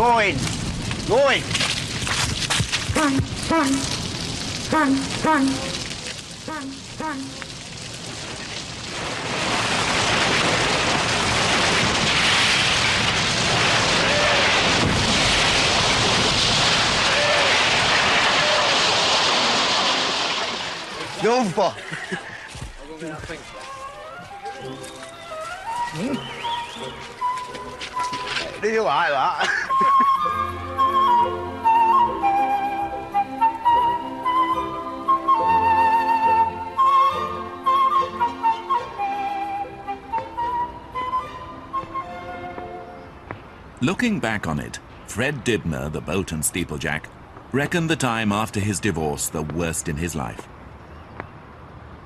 Going. Going. Run, run, run, run, run, run. Go for. Do you like that? Looking back on it, Fred Dibnah, the boat and steeplejack, reckoned the time after his divorce the worst in his life.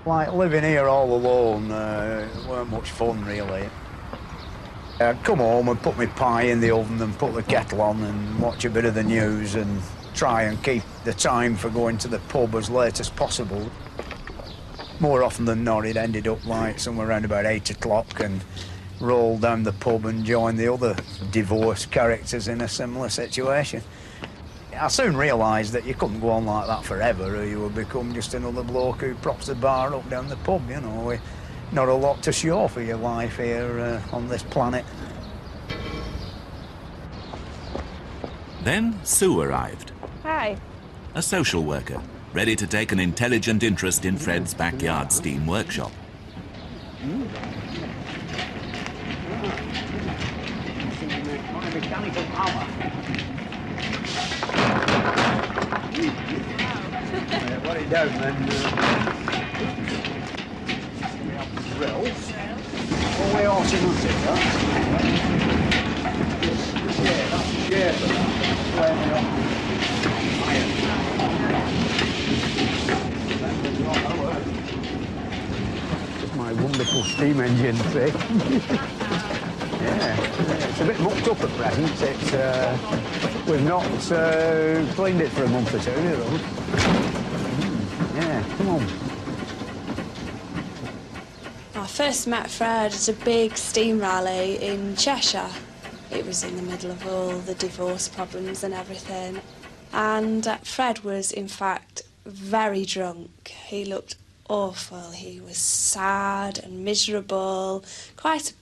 Like, living here all alone weren't much fun, really. I'd come home and put my pie in the oven and put the kettle on and watch a bit of the news and try and keep the time for going to the pub as late as possible. More often than not, it ended up like somewhere around about 8 o'clock and roll down the pub and join the other divorced characters in a similar situation. I soon realised that you couldn't go on like that forever, or you would become just another bloke who props the bar up down the pub, you know. Not a lot to show for your life here on this planet. Then Sue arrived. Hi. A social worker, ready to take an intelligent interest in Fred's backyard steam workshop. Mechanical power. What it does then, we have the drills. All the way automatic, that. Yeah, that's the shape of that. Flaming up iron. Just my wonderful steam engine, see? Yeah, it's a bit mucked up at present. It's, we've not cleaned it for a month or two, you know. Yeah, come on. I first met Fred at a big steam rally in Cheshire. It was in the middle of all the divorce problems and everything. And Fred was, in fact, very drunk. He looked awful. He was sad and miserable, quite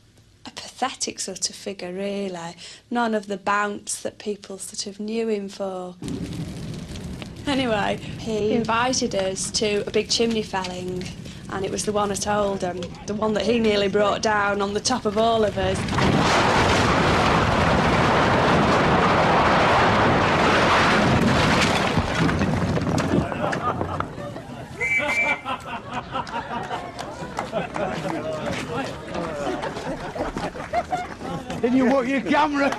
a pathetic sort of figure, really. None of the bounce that people sort of knew him for. Anyway, he invited us to a big chimney felling, and it was the one at Oldham, the one that he nearly brought down on the top of all of us. Did you work your camera?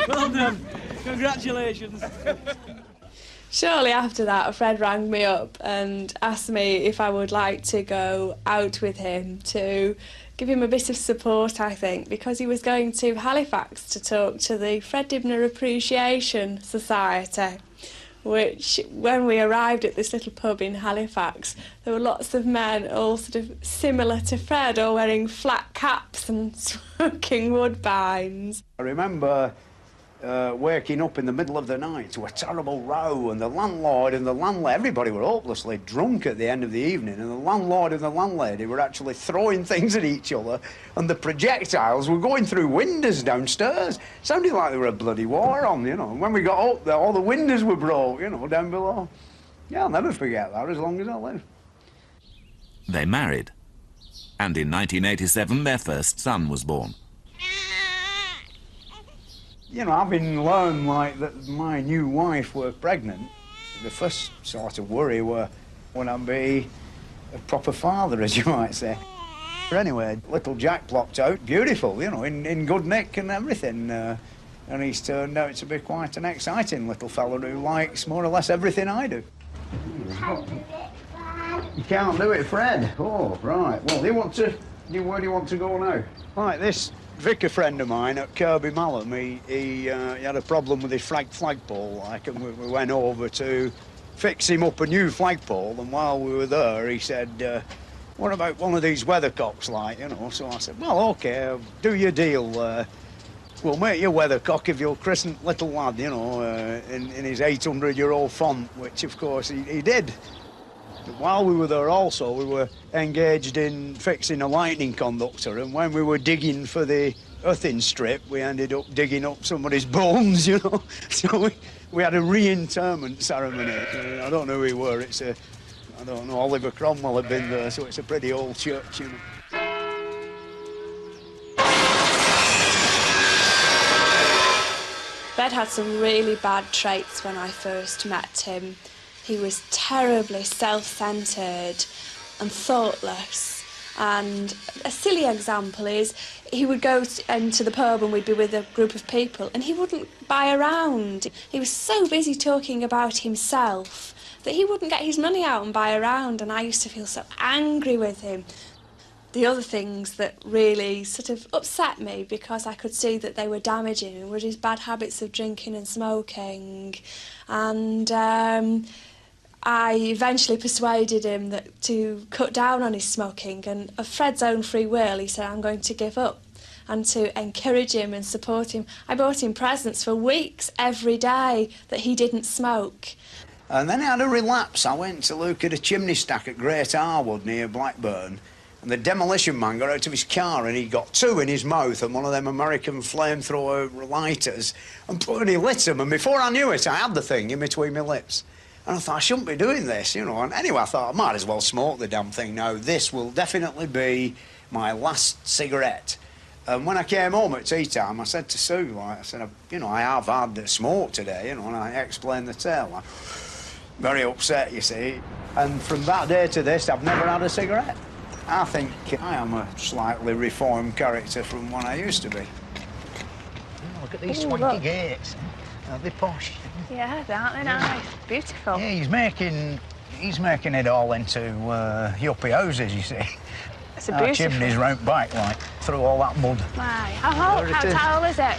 Well done. Congratulations. Shortly after that, Fred rang me up and asked me if I would like to go out with him to give him a bit of support, I think, because he was going to Halifax to talk to the Fred Dibnah Appreciation Society, which, when we arrived at this little pub in Halifax, there were lots of men all sort of similar to Fred, all wearing flat caps and smoking woodbines. I remember waking up in the middle of the night to a terrible row, and the landlord and the landlady, everybody were hopelessly drunk at the end of the evening, and the landlord and the landlady were actually throwing things at each other, and the projectiles were going through windows downstairs. Sounded like there were a bloody war on, you know. And when we got up there, all the windows were broke, you know, down below. Yeah, I'll never forget that as long as I live. They married, and in 1987 their first son was born. You know, having learned, like, that my new wife were pregnant, the first sort of worry were, would I be a proper father, as you might say. But anyway, little Jack plopped out, beautiful, you know, in good nick and everything. And he's turned out to be quite an exciting little fella who likes more or less everything I do. You can't do it, Fred. Oh, right. Well, where do you want to go now? Right, this vicar friend of mine at Kirby Malham, he had a problem with his flagpole, like, and we went over to fix him up a new flagpole, and while we were there, he said, what about one of these weathercocks, like, you know? So I said, well, OK, do your deal. Well, mate, you weathercock if you'll christen little lad, you know, in his 800-year-old font, which, of course, he did. While we were there also, we were engaged in fixing a lightning conductor, and when we were digging for the earthing strip, we ended up digging up somebody's bones, you know. So we had a reinterment ceremony. I don't know who we were. I don't know, Oliver Cromwell had been there, so it's a pretty old church, you know. Fred had some really bad traits when I first met him. He was terribly self-centred and thoughtless. And a silly example is he would go into the pub and we'd be with a group of people and he wouldn't buy around. He was so busy talking about himself that he wouldn't get his money out and buy around, and I used to feel so angry with him. The other things that really sort of upset me, because I could see that they were damaging him, were his bad habits of drinking and smoking. And I eventually persuaded him to cut down on his smoking, and of Fred's own free will he said, I'm going to give up. And to encourage him and support him, I bought him presents for weeks every day that he didn't smoke. And then he had a relapse. I went to look at a chimney stack at Great Harwood near Blackburn, and the demolition man got out of his car and he got two in his mouth and one of them American flamethrower lighters, and he lit them, and before I knew it, I had the thing in between my lips. And I thought, I shouldn't be doing this, you know. And anyway, I thought, I might as well smoke the damn thing now. This will definitely be my last cigarette. And when I came home at tea time, I said to Sue, I said, you know, I have had a smoke today, you know, and I explained the tale. Very upset, you see. And from that day to this, I've never had a cigarette. I think I am a slightly reformed character from what I used to be. Oh, look at these swanky gates. Are they posh? Yeah, aren't they nice? Beautiful. Yeah, he's making it all into yuppie houses, you see. It's a beautiful... chimneys round back, like, through all that mud. My, how tall is it?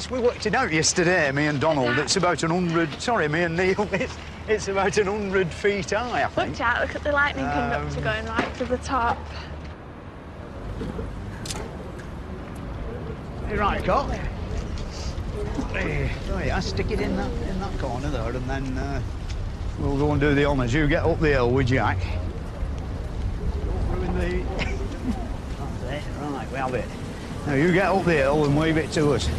We worked it out yesterday, me and Donald. It's about 100... Sorry, me and Neil. It's about 100 feet high, I think. Look at the lightning conductor going right to the top. You're right, Cock. Oh, yeah, stick it in that corner there, and then we'll go and do the honours. You get up the hill with Jack. Don't ruin the... That's it. Right, we have it. Now, you get up the hill and wave it to us.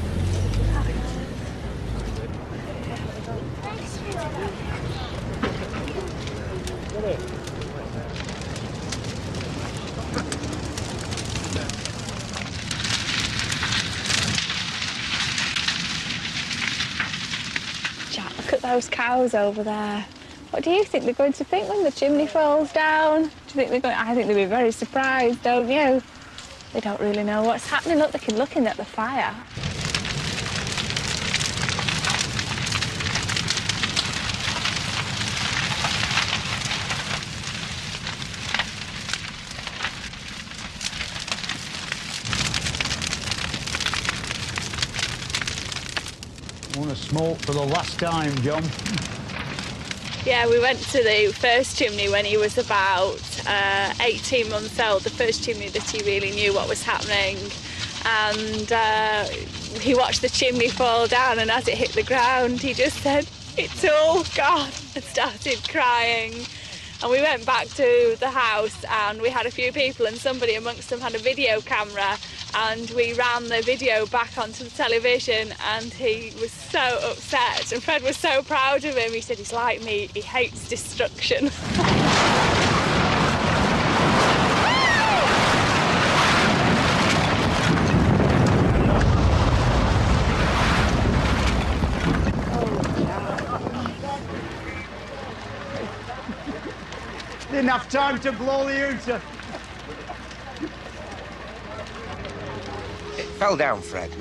Jack, look at those cows over there. What do you think they're going to think when the chimney falls down? Do you think they're going... I think they'll be very surprised, don't you? They don't really know what's happening. Look, they keep looking at the fire. I want to smoke for the last time, John. Yeah, we went to the first chimney when he was about 18 months old, the first chimney that he really knew what was happening. And he watched the chimney fall down, and as it hit the ground, he just said, "It's all gone," and started crying. And we went back to the house and we had a few people, and somebody amongst them had a video camera, and we ran the video back onto the television, and he was so upset, and Fred was so proud of him. He said, he's like me, he hates destruction. Didn't have time to blow the hooter. It fell down, Fred.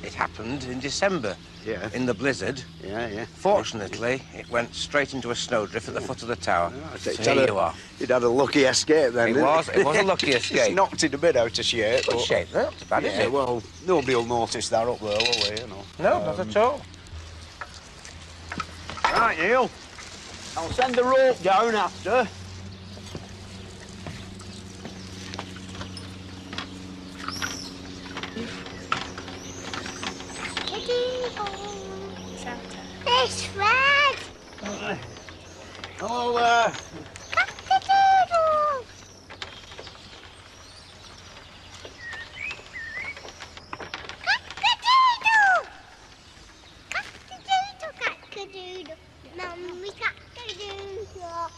It happened in December. Yeah. In the blizzard. Yeah. Fortunately, it went straight into a snowdrift at the foot of the tower. So here you are. You'd had a lucky escape then, It was a lucky escape. It's knocked it a bit out of shape. Good shape, though. Not too bad, is it? Well, nobody will notice that up there, will they, you know? No, not at all. Right, Neil. I'll send the rope down after. it's Fred. Hello there. Cock-a-doodle. Cock-a-doodle. Cock-a-doodle, cock-a-doodle. Mummy cock-a-doodle.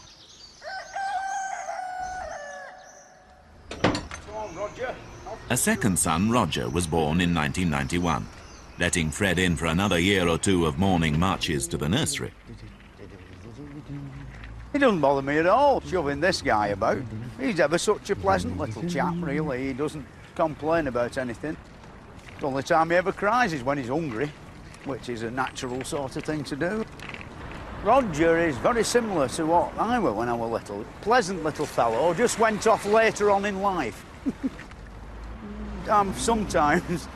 Come on, Roger. A second son, Roger, was born in 1991, letting Fred in for another year or two of morning marches to the nursery. He doesn't bother me at all, shoving this guy about. He's ever such a pleasant little chap, really. He doesn't complain about anything. The only time he ever cries is when he's hungry, which is a natural sort of thing to do. Roger is very similar to what I were when I was little. Pleasant little fellow, just went off later on in life. I'm sometimes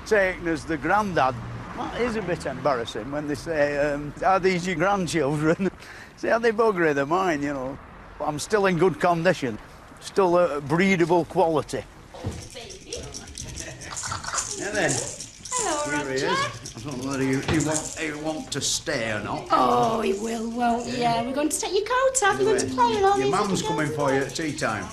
taken as the granddad. That is a bit embarrassing when they say, are these your grandchildren? See how they buggery, they're mine, you know. I'm still in good condition, still a breedable quality. Yeah then. Hello, Here he is. I don't know whether you want to stay or not. Oh, he will, won't he? Yeah, we're going to take your coat off. We're going to play and all Your these mum's little coming girls. for you at tea time.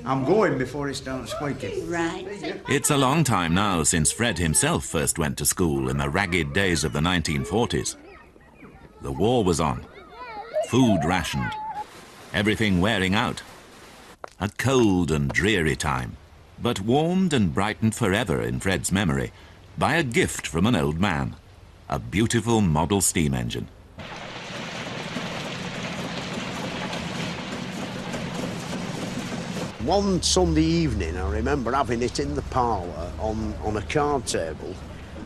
I'm going before he starts squeaking. Right. It's a long time now since Fred himself first went to school in the ragged days of the 1940s. The war was on, food rationed, everything wearing out. A cold and dreary time, but warmed and brightened forever in Fred's memory by a gift from an old man, a beautiful model steam engine. One Sunday evening, I remember having it in the parlour on a card table,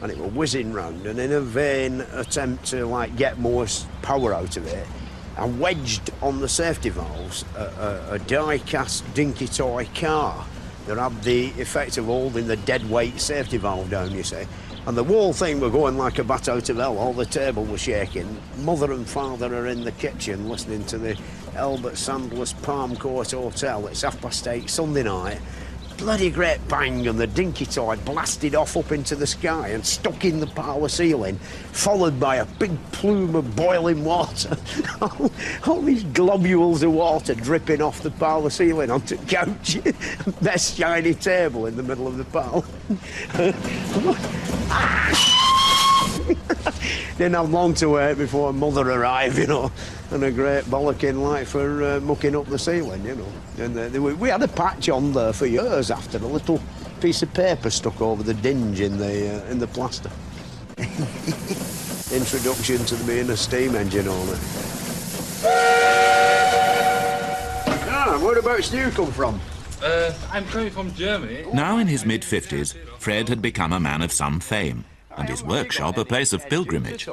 and it was whizzing round, and in a vain attempt to get more power out of it, I wedged on the safety valves a die-cast dinky toy car that had the effect of holding the dead weight safety valve down, you see. And the whole thing were going like a bat out of hell. All the table was shaking. Mother and father are in the kitchen listening to the Albert Sandler's Palm Court Hotel. It's 8:30 Sunday night. Bloody great bang, and the dinky toy blasted off up into the sky and stuck in the parlour ceiling, followed by a big plume of boiling water. all these globules of water dripping off the parlour ceiling onto the couch. Best shiny table in the middle of the parlour. Didn't have long to wait before Mother arrived, you know, and a great bollocking for mucking up the ceiling, you know. And we had a patch on there for years after, a little piece of paper stuck over the dinge in the plaster. Introduction to being a steam engine owner. Ah, whereabouts do you come from? I'm coming from Germany. Now in his mid-50s, Fred had become a man of some fame, and his workshop a place of pilgrimage.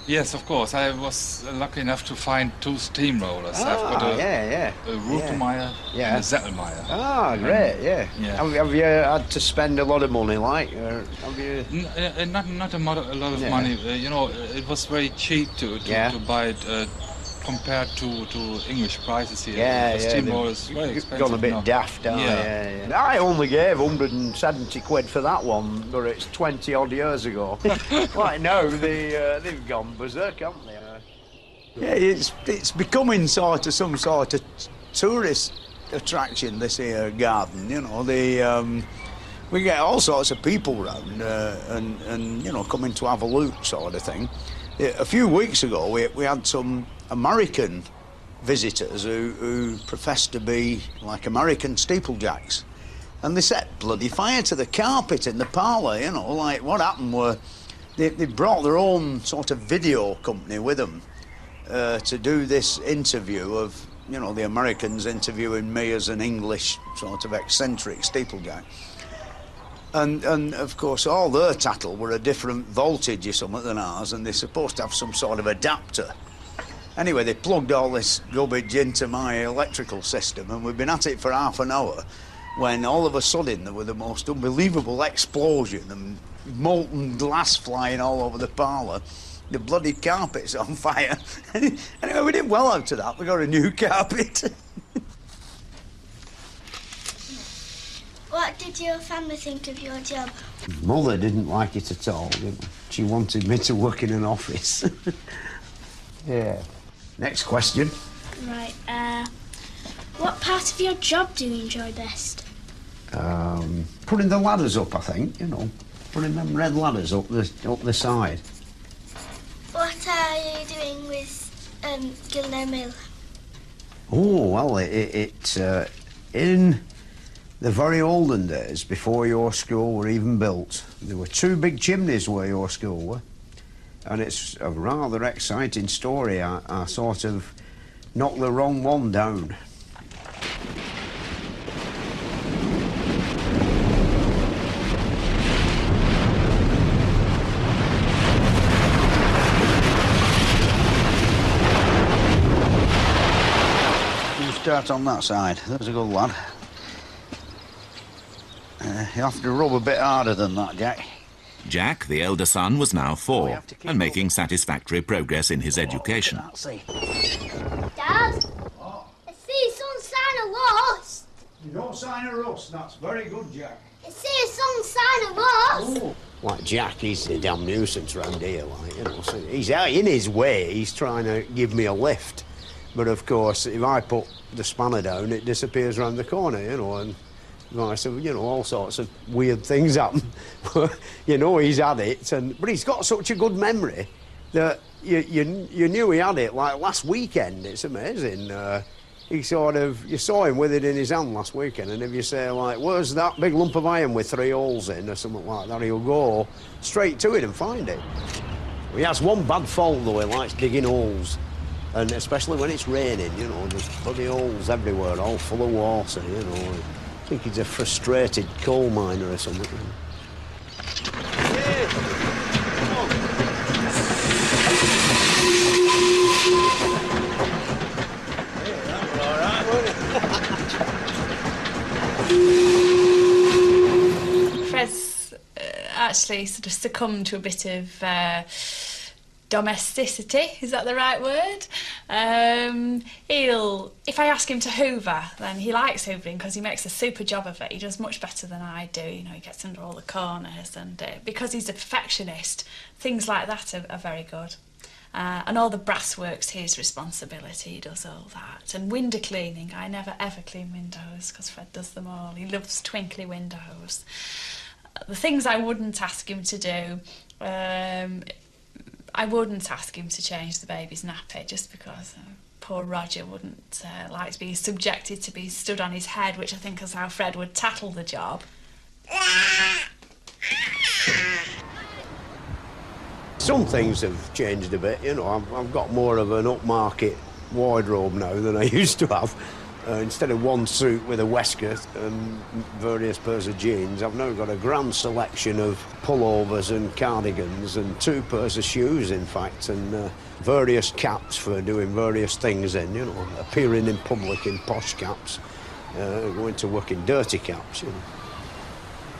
Yes, of course. I was lucky enough to find two steamrollers. I've got a Rutenmeyer and a Zettelmeyer. Ah, great, yeah. Have you had to spend a lot of money, or have you... Not a lot of money. You know, it was very cheap to buy it compared to English prices here. The steamrollers very expensive. Gone a bit daft, I only gave 170 quid for that one, but it's 20 odd years ago. Like now, they've gone berserk, haven't they? Yeah, it's becoming some sort of tourist attraction, this here garden, you know. We get all sorts of people round and you know, coming to have a look sort of thing. A few weeks ago, we had some American visitors who professed to be like American steeplejacks. And they set bloody fire to the carpet in the parlour, you know. Like, what happened were they brought their own sort of video company with them to do this interview of, you know, the Americans interviewing me as an English sort of eccentric steeplejack. And of course, all their tattle were a different voltage or something than ours, and they're supposed to have some sort of adapter. Anyway, they plugged all this garbage into my electrical system, and we've been at it for half an hour, when all of a sudden there was the most unbelievable explosion and molten glass flying all over the parlour. The bloody carpet's on fire. Anyway, we did well after that. We got a new carpet. What did your family think of your job? Mother didn't like it at all. She wanted me to work in an office. Yeah. Next question. Right, what part of your job do you enjoy best? Putting the ladders up, I think, you know. Putting them red ladders up the side. What are you doing with Gilner Mill? Oh, well, it's in the very olden days, before your school were even built, there were 2 big chimneys where your school were. And it's a rather exciting story. I sort of knocked the wrong one down. You start on that side. There's a good lad. You have to rub a bit harder than that, Jack. Jack, the elder son, was now 4 and making satisfactory progress in his education. Dad, I see some sign of rust. You don't sign a rust. That's very good, Jack. I see some sign of rust. Oh. Like Jack, he's a damn nuisance round here, like, you know. So he's out in his way, he's trying to give me a lift. But of course, if I put the spanner down, it disappears round the corner, you know, and so, you know, all sorts of weird things happen. You know he's had it, but he's got such a good memory that you knew he had it, like last weekend. It's amazing. You saw him with it in his hand last weekend, and if you say, like, where's that big lump of iron with 3 holes in, or something like that, he'll go straight to it and find it. He has one bad fault, though. He likes digging holes, and especially when it's raining, you know, there's bloody holes everywhere, all full of water, you know. I think he's a frustrated coal miner or something. Fred's actually sort of succumbed to a bit of domesticity, is that the right word? If I ask him to hoover, then he likes hoovering because he makes a super job of it. He does much better than I do, you know, he gets under all the corners, and because he's a perfectionist, things like that are very good. And all the brass work's his responsibility, he does all that. And window cleaning, I never ever clean windows because Fred does them all. He loves twinkly windows. The things I wouldn't ask him to do, I wouldn't ask him to change the baby's nappy just because poor Roger wouldn't like to be subjected to be stood on his head, which I think is how Fred would tattle the job. Some things have changed a bit, you know. I've got more of an upmarket wardrobe now than I used to have. Instead of one suit with a waistcoat and various pairs of jeans, I've now got a grand selection of pullovers and cardigans and 2 pairs of shoes, in fact, and various caps for doing various things in, you know, appearing in public in posh caps, going to work in dirty caps, you know.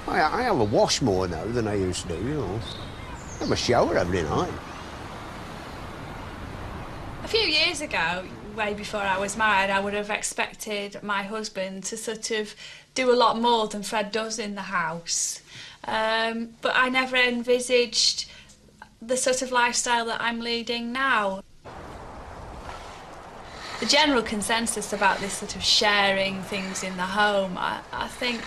I have a wash more now than I used to do, you know. I have a shower every night. A few years ago, way before I was married, I would have expected my husband to sort of do a lot more than Fred does in the house. But I never envisaged the sort of lifestyle that I'm leading now. The general consensus about this sort of sharing things in the home, I think,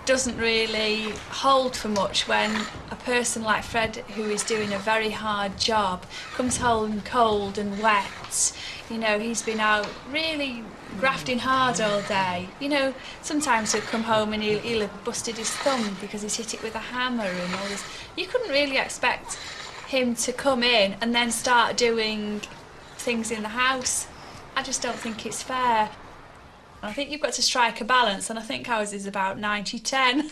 doesn't really hold for much when a person like Fred, who is doing a very hard job, comes home cold and wet. You know, he's been out really grafting hard all day. You know, sometimes he'll come home and he'll have busted his thumb because he's hit it with a hammer and all this. You couldn't really expect him to come in and then start doing things in the house. I just don't think it's fair. I think you've got to strike a balance, and I think ours is about 90-10.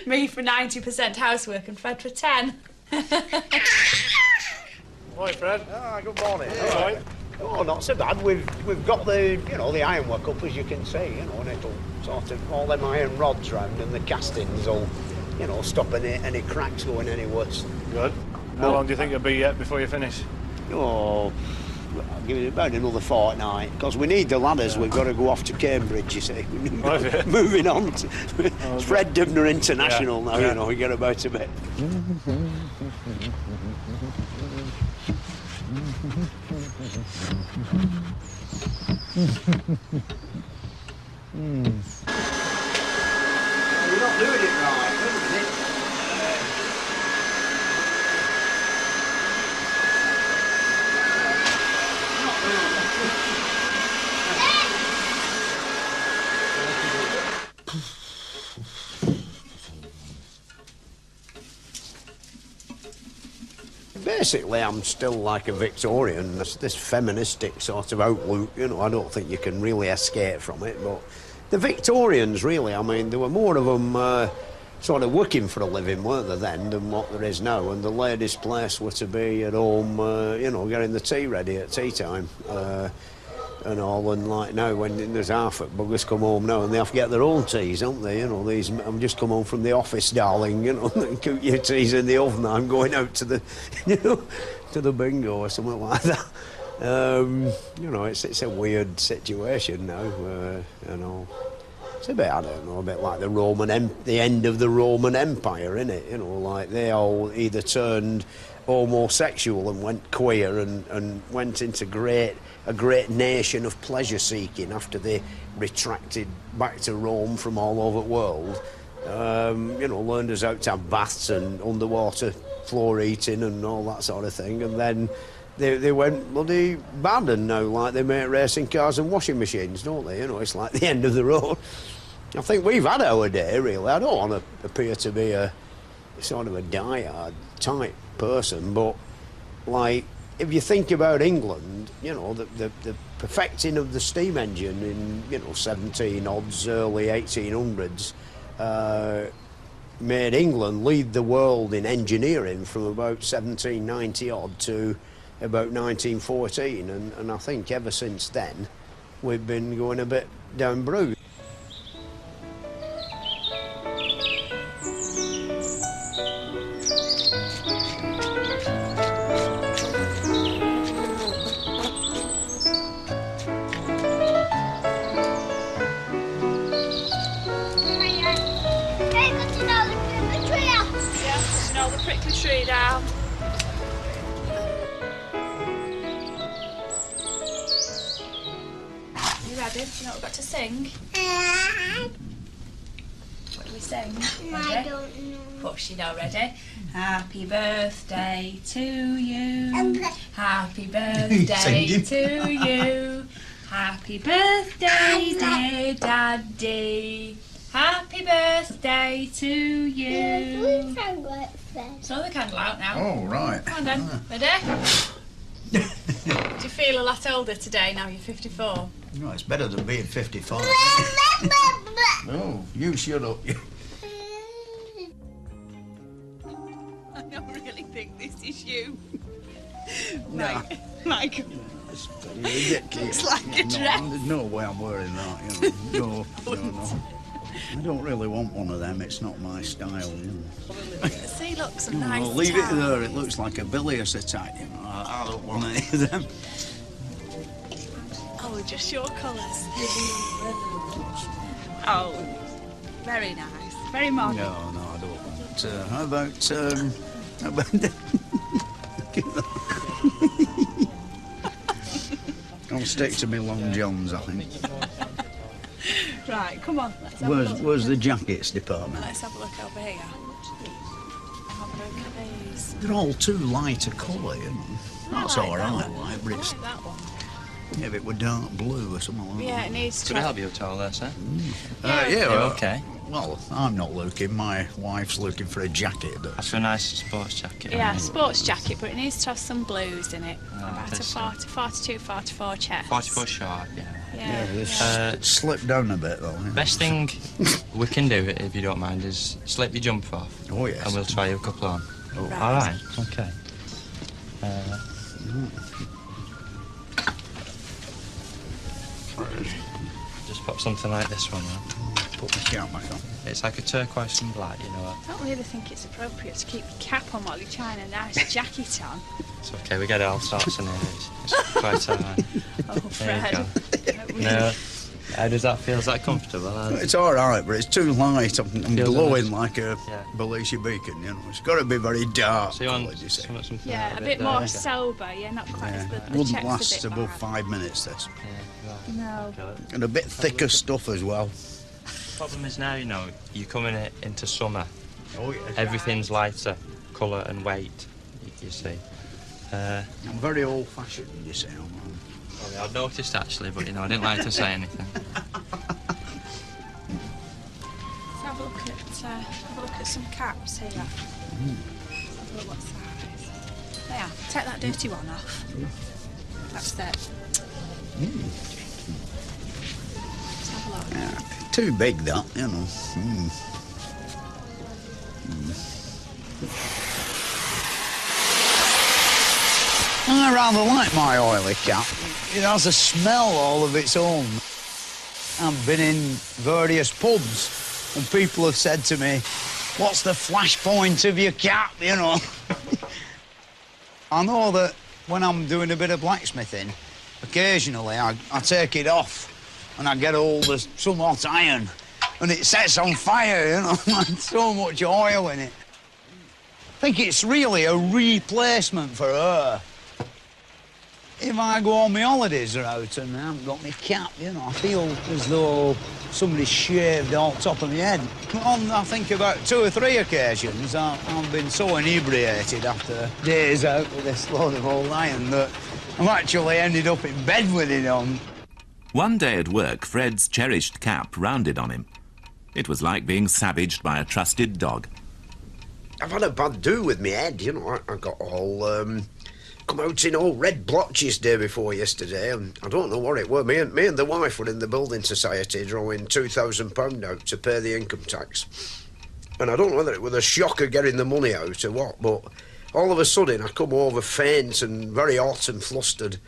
Me for 90% housework and Fred for 10. Hi, Fred. Ah, good morning. All right. Oh, not so bad. We've got the, you know, the ironwork up, as you can see, you know, and it'll sort of, all them iron rods round and the castings will, you know, stop any cracks going any worse. Good. How long do you think it'll be yet before you finish? Oh, give it about another fortnight, because we need the ladders. We've got to go off to Cambridge, you see. Moving on to it's Fred Dibnah International now, you know, we get about a bit. You're not doing it right, isn't it? Basically, I'm still like a Victorian. This feministic sort of outlook, you know, I don't think you can really escape from it, but the Victorians, really, I mean, there were more of them sort of working for a living, weren't there, then, than what there is now, and the ladies' place were to be at home, you know, getting the tea ready at tea time, and all, and like now, when there's half of buggers come home now, and they have to get their own teas, don't they, you know, these, I'm just come home from the office, darling, you know, cook your teas in the oven, I'm going out to the, you know, to the bingo or something like that. You know, it's a weird situation now, you know. It's a bit, I don't know, a bit like the end of the Roman Empire, innit? You know, like they all either turned homosexual and went queer and went into a great nation of pleasure seeking after they retracted back to Rome from all over the world. You know, learned us how to have baths and underwater floor eating and all that sort of thing, and then they went bloody bad, and now like they make racing cars and washing machines, don't they? You know, it's like the end of the road. I think we've had our day, really. I don't want to appear to be a sort of a diehard type person, but like if you think about England, you know, the perfecting of the steam engine in, you know, 1700s, early 1800s, made England lead the world in engineering from about 1790 odd to about 1914, and I think ever since then we've been going a bit down Bruce. Tree down. You ready? Do you know what we've got to sing? What do we sing? I don't know. Of course you know, ready? Happy birthday to you. Happy birthday to you. Happy birthday, dear Daddy. Happy birthday to you. So the candle out now. Oh, right. Come on then. Ready? Do you feel a lot older today now you're 54? No, it's better than being 55. No, you shut up. I don't really think this is you. No. Like It's ridiculous. Looks like a dress. There's no way I'm wearing that, you know. No. I don't really want one of them, it's not my style, you know. See, look, some nice leave it there, it looks like a bilious attack, you know. I don't want any of them. Oh, just your colours. Oh, very nice, very modern. No, I don't want. How about I'll stick to my long johns, I think. Right, come on, let's have a look. Where's the jackets department? Let's have a look over here. Have a look at these. They're all too light a colour, you know. That's all right, like, but I it's... like that one. Yeah, if it were dark blue or something like that. Yeah, it needs to... Could I help you at all there, sir? Okay. Well, I'm not looking. My wife's looking for a jacket. That's for a nice sports jacket. Yeah, sports jacket, but it needs to have some blues in it. About a 42, 44 chest. 44 short, yeah. It's slipped down a bit, though. Yeah. Best thing we can do, if you don't mind, is slip your jumper off. Oh, yes. And we'll try you a couple on. Oh. Right. All right, OK. Just pop something like this one on. put my cap back on. It's like a turquoise and black, you know. I don't really think it's appropriate to keep your cap on while you're trying a nice jacket on. It's okay, we get all sorts in here. It's quite alright. Oh, Fred. No. How does that feel? Is that comfortable? It's alright, but it's too light. I'm glowing like a Belushi beacon, you know. It's got to be very dark. So you want something a bit more sober, not quite as the wouldn't check's last a bit above bad. 5 minutes, this. No. And a bit thicker stuff as well. The problem is now, you know, you're coming into summer. Oh, yeah. Everything's lighter, colour and weight, you see. I'm very old-fashioned, you see. I've noticed actually, but you know, I didn't like to say anything. Let's have a look at some caps here. Have a look what size. There, take that dirty one off. That's that. Let's have a look. Yeah, too big, that, you know. I rather like my oily cap. It has a smell all of its own. I've been in various pubs and people have said to me, what's the flash point of your cap, you know? I know that when I'm doing a bit of blacksmithing, occasionally I take it off and I get hold of some hot iron and it sets on fire, you know, so much oil in it. I think it's really a replacement for her. If I go on my holidays out and I haven't got my cap, you know, I feel as though somebody shaved all top of my head. On, I think, about 2 or 3 occasions, I've been so inebriated after days out with this load of old iron that I've actually ended up in bed with it on. One day at work, Fred's cherished cap rounded on him. It was like being savaged by a trusted dog. I've had a bad do with my head, you know. I got all, come out in all red blotches day before yesterday, and I don't know what it were. Me and the wife were in the building society drawing £2,000 out to pay the income tax. And I don't know whether it was a shock of getting the money out or what, but all of a sudden I come over faint and very hot and flustered.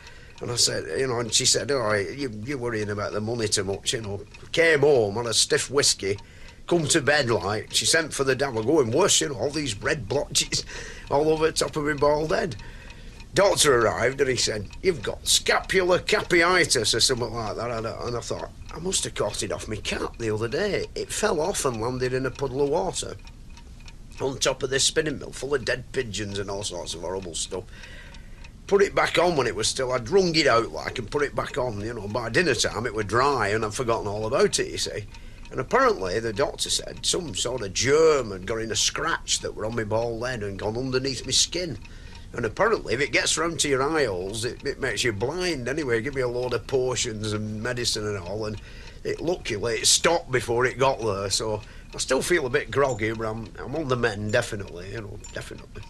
And I said, you know, and she said, oh, you're worrying about the money too much, you know. Came home, had a stiff whiskey, come to bed like, she sent for the devil, going worse, you know, all these red blotches all over the top of my bald head. Doctor arrived and he said, you've got scapular capiitis or something like that. And I thought, I must have caught it off my cap the other day. It fell off and landed in a puddle of water on top of this spinning mill full of dead pigeons and all sorts of horrible stuff. Put it back on when it was still, I'd wrung it out like and put it back on, you know. By dinner time it was dry and I'd forgotten all about it, you see. And apparently the doctor said some sort of germ had got in a scratch that were on my bald head and gone underneath my skin. And apparently, if it gets round to your eye holes, it makes you blind anyway. Give me a load of potions and medicine and all, and luckily it stopped before it got there. So I still feel a bit groggy, but I'm on the mend, definitely, you know, definitely.